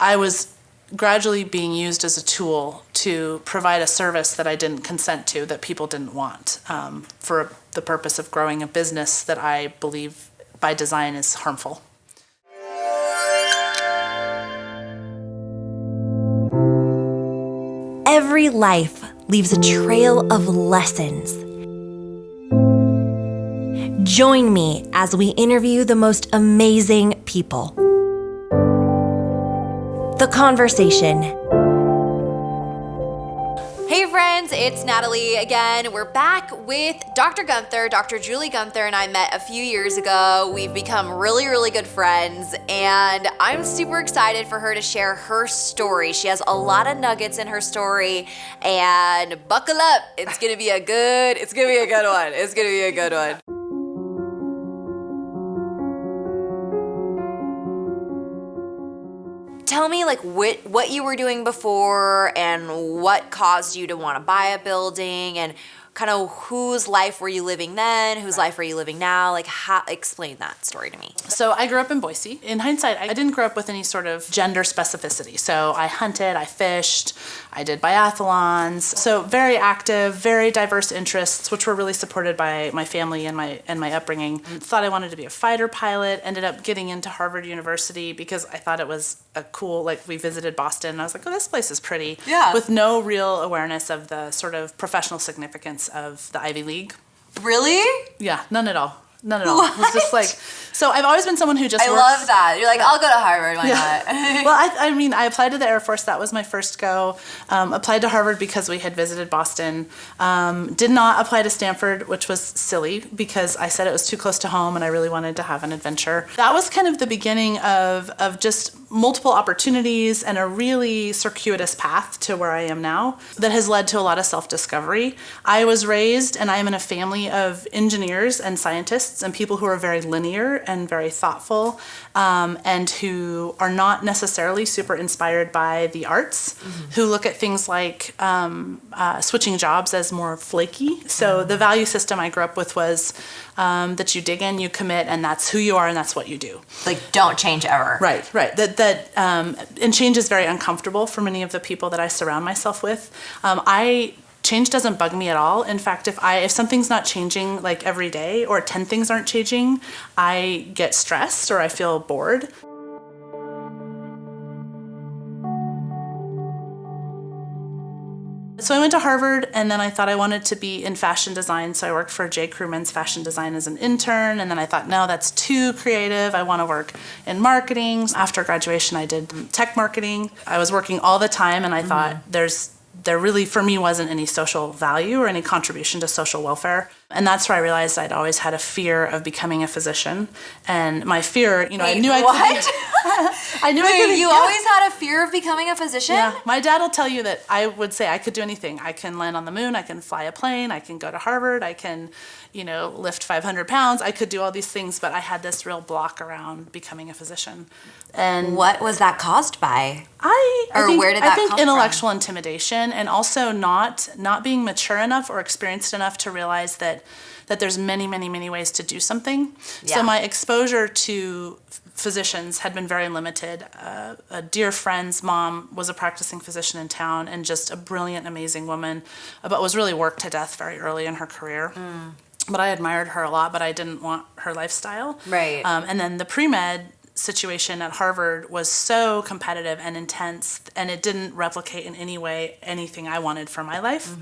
I was gradually being used as a tool to provide a service that I didn't consent to, that people didn't want, for the purpose of growing a business that I believe by design is harmful. Every life leaves a trail of lessons. Join me as we interview the most amazing people. The Conversation. Hey friends, it's Natalie again. We're back with Dr. Gunther. Dr. Julie Gunther and I met a few years ago. We've become really, really good friends, and I'm super excited for her to share her story. She has a lot of nuggets in her story, and buckle up. It's gonna be a good one. It's gonna be a good one. Tell me what you were doing before and what caused you to want to buy a building, and kind of whose life were you living then, whose life are you living now? Explain that story to me. So I grew up in Boise. In hindsight, I didn't grow up with any sort of gender specificity. So I hunted, I fished, I did biathlons. So very active, very diverse interests, which were really supported by my family and my upbringing. Thought I wanted to be a fighter pilot, ended up getting into Harvard University because I thought it was a cool, we visited Boston, and I was like, oh, this place is pretty. Yeah. With no real awareness of the sort of professional significance of the Ivy League. Really? Yeah, none at all. None at all. It was just so I've always been someone who just works. love that. You're like, I'll go to Harvard, why not? Well, I applied to the Air Force. That was my first go. Applied to Harvard because we had visited Boston. Did not apply to Stanford, which was silly because I said it was too close to home and I really wanted to have an adventure. That was kind of the beginning of just multiple opportunities and a really circuitous path to where I am now that has led to a lot of self-discovery. I was raised, and I am in a family of engineers and scientists and people who are very linear and very thoughtful, and who are not necessarily super inspired by the arts, who look at things like switching jobs as more flaky. So the value system I grew up with was that you dig in, you commit, and that's who you are and that's what you do. Don't change ever. Right. And change is very uncomfortable for many of the people that I surround myself with. Change doesn't bug me at all. In fact, if something's not changing every day, or 10 things aren't changing, I get stressed or I feel bored. So I went to Harvard, and then I thought I wanted to be in fashion design, so I worked for J. Crew Men's Fashion Design as an intern, and then I thought, no, that's too creative. I want to work in marketing. After graduation, I did tech marketing. I was working all the time, and I thought there really, for me, wasn't any social value or any contribution to social welfare. And that's where I realized I'd always had a fear of becoming a physician. And my fear, I knew I could. I knew I could. You always had a fear of becoming a physician? Yeah. My dad will tell you that I would say I could do anything. I can land on the moon. I can fly a plane. I can go to Harvard. I can, lift 500 pounds. I could do all these things, but I had this real block around becoming a physician. And what was that caused by? Where did that come from? Intellectual intimidation, and also not being mature enough or experienced enough to realize that there's many, many, many ways to do something. Yeah. So my exposure to physicians had been very limited. A dear friend's mom was a practicing physician in town, and just a brilliant, amazing woman, but was really worked to death very early in her career. But I admired her a lot, but I didn't want her lifestyle. Right. And then the pre-med situation at Harvard was so competitive and intense, and it didn't replicate in any way anything I wanted for my life.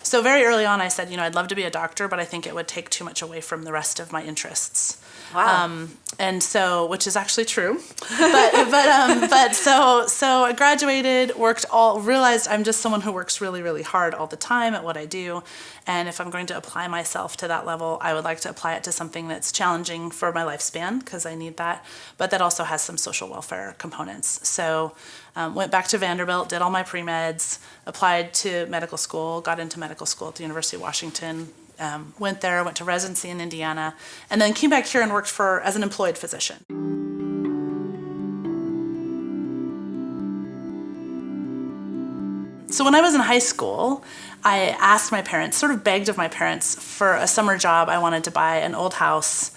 So very early on I said, I'd love to be a doctor, but I think it would take too much away from the rest of my interests. Wow. And so, which is actually true, but so I graduated, realized I'm just someone who works really, really hard all the time at what I do. And if I'm going to apply myself to that level, I would like to apply it to something that's challenging for my lifespan, because I need that, but that also has some social welfare components. So went back to Vanderbilt, did all my pre-meds, applied to medical school, got into medical school at the University of Washington, went to residency in Indiana, and then came back here and worked as an employed physician. So when I was in high school, I asked my parents, begged of my parents for a summer job. I wanted to buy an old house,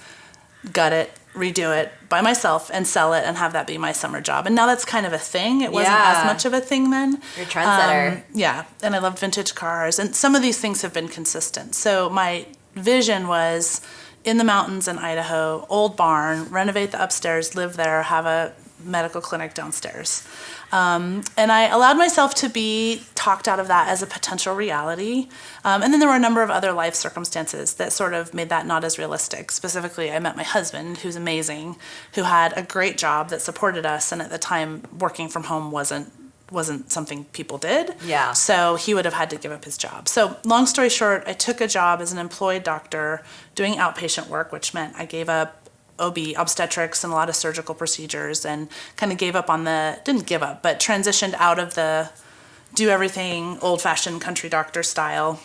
gut it, redo it by myself and sell it and have that be my summer job. And now that's kind of a thing. It wasn't as much of a thing then. You're a trendsetter. Yeah. And I loved vintage cars. And some of these things have been consistent. So my vision was in the mountains in Idaho, old barn, renovate the upstairs, live there, have a medical clinic downstairs. And I allowed myself to be talked out of that as a potential reality. And then there were a number of other life circumstances that sort of made that not as realistic. Specifically, I met my husband, who's amazing, who had a great job that supported us. And at the time, working from home wasn't something people did. Yeah. So he would have had to give up his job. So long story short, I took a job as an employed doctor doing outpatient work, which meant I gave up obstetrics and a lot of surgical procedures, and kind of didn't give up, but transitioned out of the do everything old-fashioned country doctor style,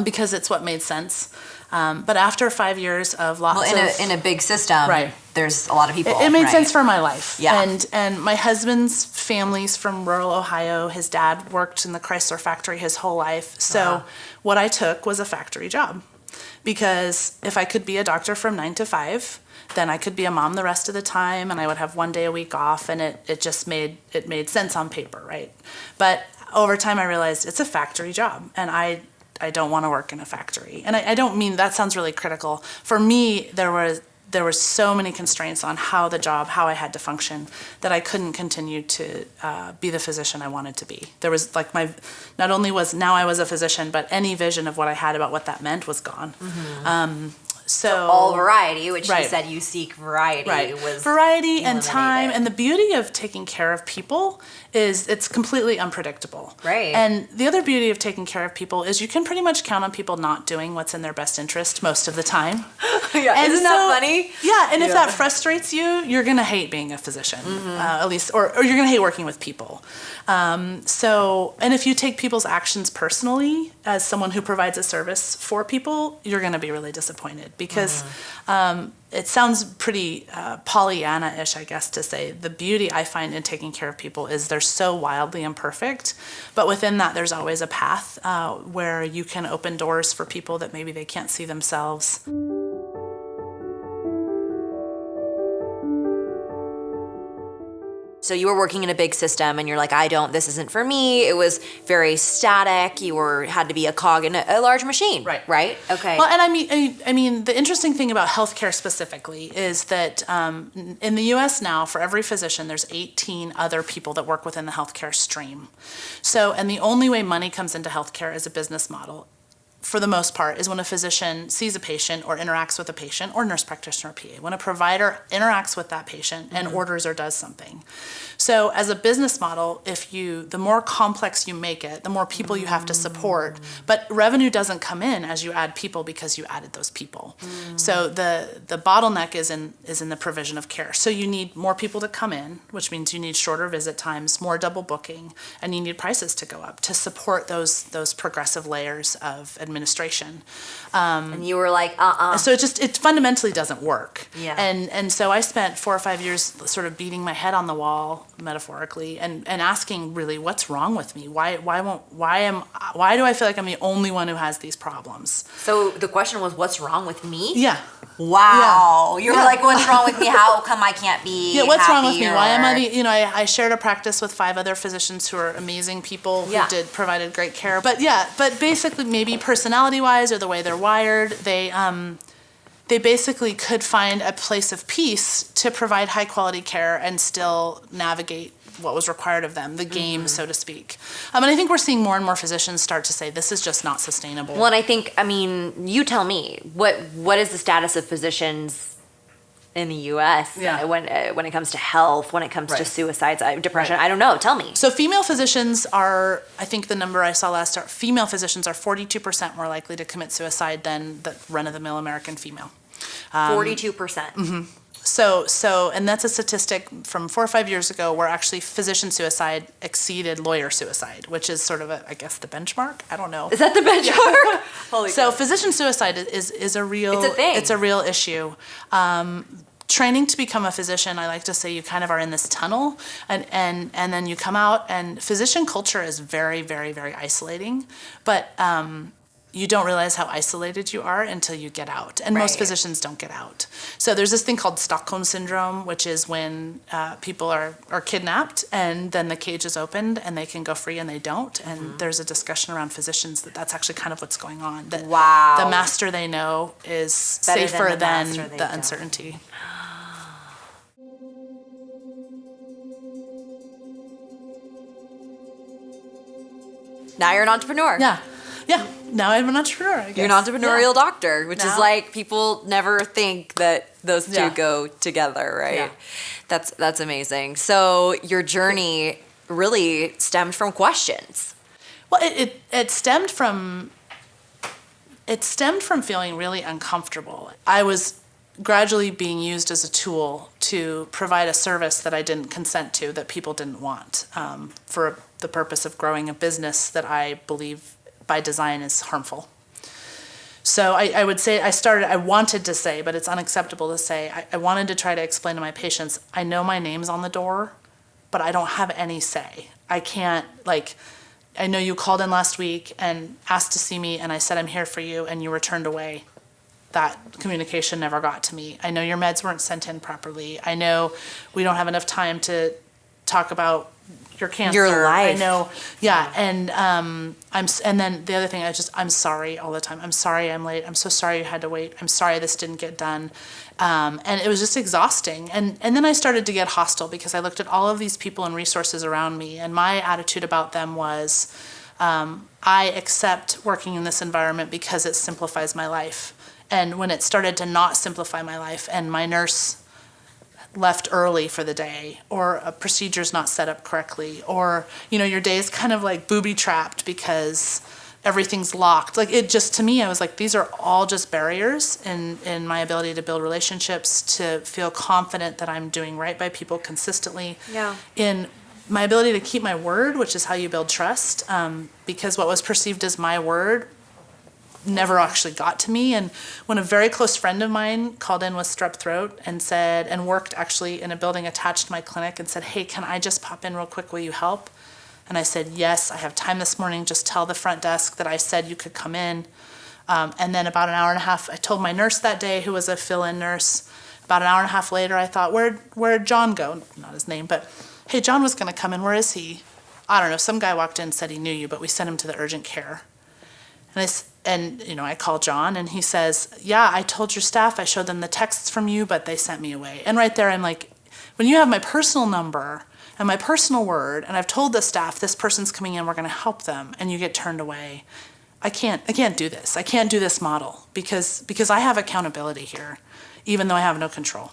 because it's what made sense. But after 5 years of in a big system, right, there's a lot of people. It made sense for my life. Yeah. And my husband's family's from rural Ohio. His dad worked in the Chrysler factory his whole life. So what I took was a factory job, because if I could be a doctor from 9 to 5, then I could be a mom the rest of the time, and I would have 1 day a week off, and it just made sense on paper, right? But over time I realized it's a factory job, and I don't want to work in a factory. And I don't mean, that sounds really critical. For me, there were so many constraints on how I had to function, that I couldn't continue to be the physician I wanted to be. There was not only was now I was a physician, but any vision of what I had about what that meant was gone. Mm-hmm. So all variety, which right, you said you seek variety, right, was variety and time. And the beauty of taking care of people is it's completely unpredictable. Right. And the other beauty of taking care of people is you can pretty much count on people not doing what's in their best interest most of the time. Yeah, and isn't that funny? Yeah, and if that frustrates you, you're going to hate being a physician, at least, or you're going to hate working with people. And if you take people's actions personally as someone who provides a service for people, you're going to be really disappointed, because it sounds pretty Pollyanna-ish, I guess, to say the beauty I find in taking care of people is they're so wildly imperfect, but within that there's always a path where you can open doors for people that maybe they can't see themselves. So you were working in a big system and you're like, this isn't for me. It was very static. You had to be a cog in a large machine. Right. Right? Okay. Well, and I mean, the interesting thing about healthcare specifically is that in the US now, for every physician, there's 18 other people that work within the healthcare stream. So, and the only way money comes into healthcare as a business model, for the most part, is when a physician sees a patient or interacts with a patient, or nurse practitioner or PA, when a provider interacts with that patient and orders or does something. So as a business model, the more complex you make it, the more people you have to support, but revenue doesn't come in as you add people because you added those people. So the bottleneck is in the provision of care. So you need more people to come in, which means you need shorter visit times, more double booking, and you need prices to go up to support those progressive layers of administration. And you were like, So it fundamentally doesn't work. Yeah. And so I spent 4 or 5 years sort of beating my head on the wall, metaphorically, and asking really, what's wrong with me? Why do I feel like I'm the only one who has these problems? So the question was, what's wrong with me? Yeah. Wow. Yeah. You were like, what's wrong with me? How come I can't be what's happier? wrong with me? Why am I I shared a practice with 5 other physicians who are amazing people who provided great care. But basically maybe personality-wise or the way they're wired, they basically could find a place of peace to provide high-quality care and still navigate what was required of them, the game, so to speak. And I think we're seeing more and more physicians start to say, this is just not sustainable. Well, and I think, you tell me, what is the status of physicians in the U.S. When it comes to health, when it comes to suicides, depression? I don't know. Tell me. So female physicians are, I think the number I saw last, female physicians are 42% more likely to commit suicide than the run-of-the-mill American female. 42%. Mm-hmm. So, and that's a statistic from 4 or 5 years ago where actually physician suicide exceeded lawyer suicide, which is sort of the benchmark. I don't know. Is that the benchmark? Holy so God. Physician suicide is a real, it's a thing. It's a real issue. Training to become a physician, I like to say you kind of are in this tunnel and then you come out, and physician culture is very, very, very isolating. But you don't realize how isolated you are until you get out. And most Right. physicians don't get out. So there's this thing called Stockholm Syndrome, which is when people are kidnapped and then the cage is opened and they can go free and they don't. And there's a discussion around physicians that that's actually kind of what's going on. That Wow. the master they know is Better than safer the than master they the don't. uncertainty. Now you're an entrepreneur. Yeah. Yeah. Now I'm an entrepreneur, I guess. You're an entrepreneurial Yeah. doctor, which is Now- like people never think that those two Yeah. go together, right? Yeah. That's amazing. So your journey really stemmed from questions. Well, it stemmed from feeling really uncomfortable. I was gradually being used as a tool to provide a service that I didn't consent to, that people didn't want, for the purpose of growing a business that I believe by design is harmful. So I would say I wanted to say, but it's unacceptable to say, I wanted to try to explain to my patients, I know my name's on the door, but I don't have any say. I can't, I know you called in last week and asked to see me, and I said I'm here for you, and you returned away. That communication never got to me. I know your meds weren't sent in properly. I know we don't have enough time to talk about your cancer. Your life. I know, yeah, and and then the other thing, I'm sorry all the time. I'm sorry I'm late. I'm so sorry you had to wait. I'm sorry this didn't get done. And it was just exhausting. And then I started to get hostile because I looked at all of these people and resources around me, and my attitude about them was, I accept working in this environment because it simplifies my life. And when it started to not simplify my life, and my nurse left early for the day, or a procedure's not set up correctly, or your day is kind of like booby trapped because everything's locked. To me, I was like, these are all just barriers in my ability to build relationships, to feel confident that I'm doing right by people consistently. Yeah. In my ability to keep my word, which is how you build trust, because what was perceived as my word never actually got to me. And when a very close friend of mine called in with strep throat and worked actually in a building attached to my clinic and said, hey, can I just pop in real quick, will you help? And I said, yes, I have time this morning, just tell the front desk that I said you could come in. And then about an hour and a half, I told my nurse that day, who was a fill-in nurse. About an hour and a half later, I thought, where'd John go? Not his name, but hey, John was gonna come in, where is he? I don't know, some guy walked in and said he knew you, but we sent him to the urgent care. And I called John, and he says, yeah, I told your staff, I showed them the texts from you, but they sent me away. And right there, I'm like, when you have my personal number and my personal word, and I've told the staff, this person's coming in, we're gonna help them, and you get turned away, I can't do this. I can't do this model because I have accountability here, even though I have no control.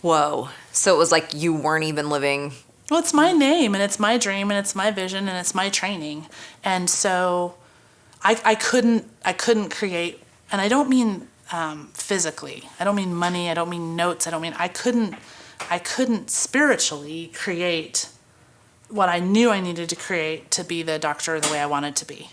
Whoa. So it was like you weren't even living. Well, it's my name, and it's my dream, and it's my vision, and it's my training. And so I couldn't create, and I don't mean physically. I don't mean money. I don't mean notes. I couldn't spiritually create what I knew I needed to create to be the doctor the way I wanted to be.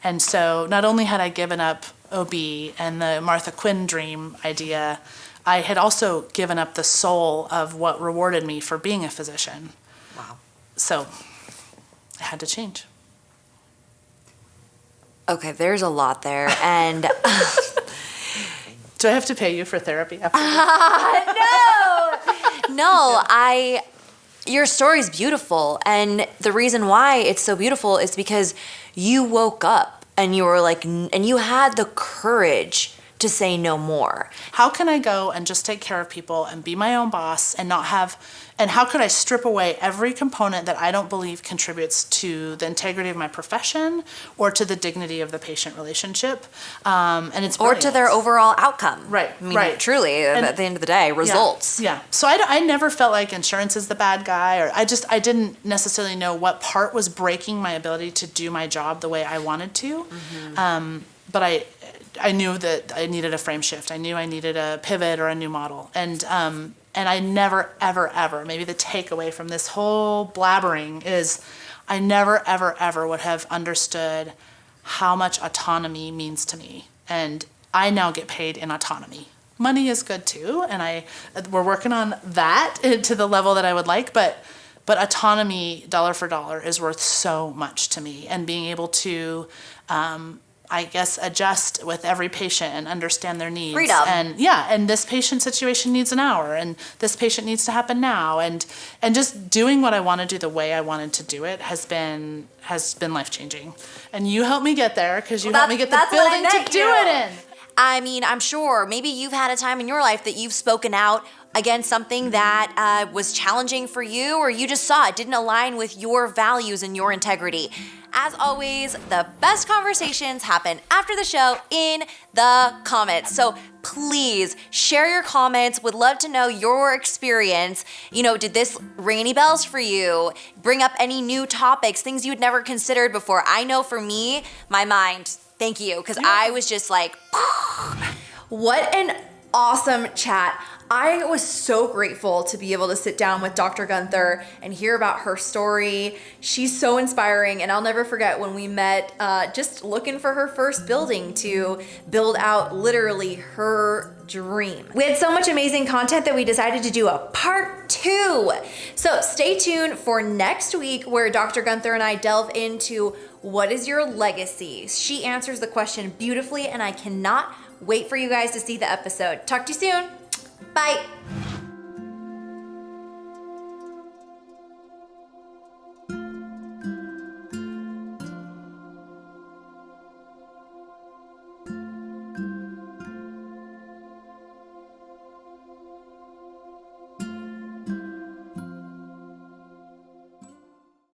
And so not only had I given up OB and the Martha Quinn dream idea, I had also given up the soul of what rewarded me for being a physician. Wow. So I had to change. Okay, there's a lot there. And Do I have to pay you for therapy after? no, your story's beautiful. And the reason why it's so beautiful is because you woke up and you were like, and you had the courage to say no more. How can I go and just take care of people and be my own boss and not have, and how could I strip away every component that I don't believe contributes to the integrity of my profession or to the dignity of the patient relationship? And it's Or to brilliant. their overall outcome. Right, I mean, right. truly, And- at the end of the day, results. Yeah. So I never felt like insurance is the bad guy, or I didn't necessarily know what part was breaking my ability to do my job the way I wanted to. But I knew that I needed a frame shift. I knew I needed a pivot or a new model. And I never, ever, ever, maybe the takeaway from this whole blabbering is I never, ever, ever would have understood how much autonomy means to me. And I now get paid in autonomy. Money is good too, and we're working on that to the level that I would like, but dollar for dollar, is worth so much to me. And being able to, I guess, adjust with every patient and understand their needs. Freedom. And this patient situation needs an hour, and this patient needs to happen now, and just doing what I want to do the way I wanted to do it has been life-changing. And you helped me get there, because you helped me get the building to do it in. I mean, I'm sure maybe you've had a time in your life that you've spoken out against something that was challenging for you, or you just saw it didn't align with your values and your integrity. As always, the best conversations happen after the show in the comments. So please share your comments. Would love to know your experience. Did this ring any bells for you? Bring up any new topics, things you had never considered before. I know for me, my mind, thank you, because I was just like, what an awesome chat. I was so grateful to be able to sit down with Dr. Gunther and hear about her story. She's so inspiring, and I'll never forget when we met just looking for her first building to build out literally her dream. We had so much amazing content that we decided to do a part 2. So stay tuned for next week, where Dr. Gunther and I delve into what is your legacy. She answers the question beautifully, and I cannot wait for you guys to see the episode. Talk to you soon. Bye.